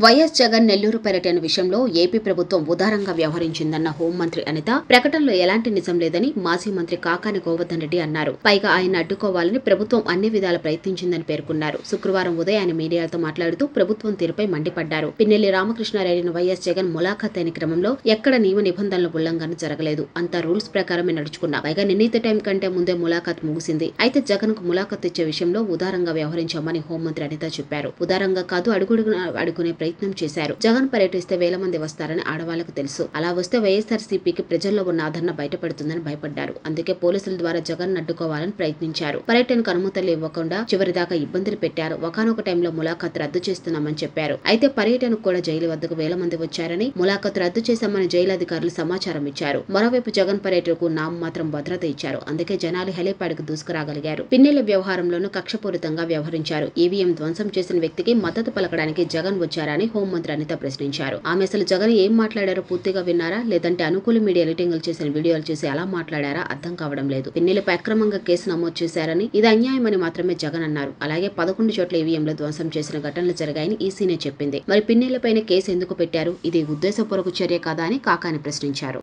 YS Jagan Nellore పర్యటన విషయంలో AP ప్రభుత్వం ఉదారంగా వ్యవహరించిందన్న హోంమంత్రి అనిత ప్రకటనలో ఎలాంటి నిజం లేదని మాజీ మంత్రి కాకాని గోవర్ధన్ రెడ్డి అన్నారు. పైగా ఆయన అడ్డుకోవాలని ప్రభుత్వం అన్ని విధాల ప్రయత్నించిందని పేర్కొన్నారు. శుక్రవారం ఉదయం ఆయన మీడియాతో మాట్లాడుతూ ప్రభుత్వం తీరుపై మండిపడ్డారు. పిన్నెల్లి రామకృష్ణారెడ్డిని వైఎస్ జగన్ ములాఖత్ అయిన క్రమంలో ఎక్కడ నియమ నిబంధనల ఉల్లంఘన జరగలేదు. అంతా రూల్స్ ప్రకారమే నడుచుకున్నా. పైగా నిర్ణీత టైం కంటే ముందే ములాఖత్ ముగిసింది. అయితే జగన్ కు ములాఖత్ ఇచ్చే విషయంలో ఉదారంగా వ్యవహరించామని హోంమంత్రి అనిత చెప్పారు. ఉదారంగా కాదు, అడుగునే ప్రయత్నం చేశారు. జగన్ పర్యటిస్తే వేల మంది వస్తారని ఆడవాళ్లకు తెలుసు. అలా వస్తే వైఎస్ఆర్సీపీకి ప్రజల్లో ఉన్న ఆదరణ బయటపడుతుందని భయపడ్డారు. అందుకే పోలీసుల ద్వారా జగన్ అడ్డుకోవాలని ప్రయత్నించారు. పర్యటనకు అనుమతులు ఇవ్వకుండా చివరిదాకా ఇబ్బందులు పెట్టారు. ఒకానొక టైంలో ములాఖత్ రద్దు చేస్తున్నామని చెప్పారు. అయితే పర్యటనకు కూడా జైలు వద్దకు వేల మంది వచ్చారని, ములాఖత్ రద్దు చేశామని జైలు అధికారులు సమాచారం ఇచ్చారు. మరోవైపు జగన్ పర్యటనకు నామమాత్రం భద్రత ఇచ్చారు. అందుకే జనాలు హెలిప్యాడ్కు దూసుకురాగలిగారు. పిన్నెల వ్యవహారంలోనూ కక్షపూరితంగా వ్యవహరించారు. ఈవీఎం ధ్వంసం చేసిన వ్యక్తికి మద్దతు పలకడానికి జగన్ వచ్చారని హోంమంత్రి అనిత ప్రశ్నించారు. ఆమె అసలు జగన్ ఏం మాట్లాడారో పూర్తిగా విన్నారా, లేదంటే అనుకూల మీడియా ఎడిటింగ్లు చేసిన వీడియోలు చూసి అలా మాట్లాడారా అర్థం కావడం లేదు. పిన్నెలపై అక్రమంగా కేసు నమోదు చేశారని, ఇది అన్యాయమని మాత్రమే జగన్ అన్నారు. అలాగే 11 చోట్ల ఈవీఎంలు ధ్వంసం చేసిన ఘటనలు జరిగాయని ఈసీనే చెప్పింది. మరి పిన్నెలపైన కేసు ఎందుకు పెట్టారు? ఇది ఉద్దేశపూర్వక చర్య కాదా అని కాకాని ప్రశ్నించారు.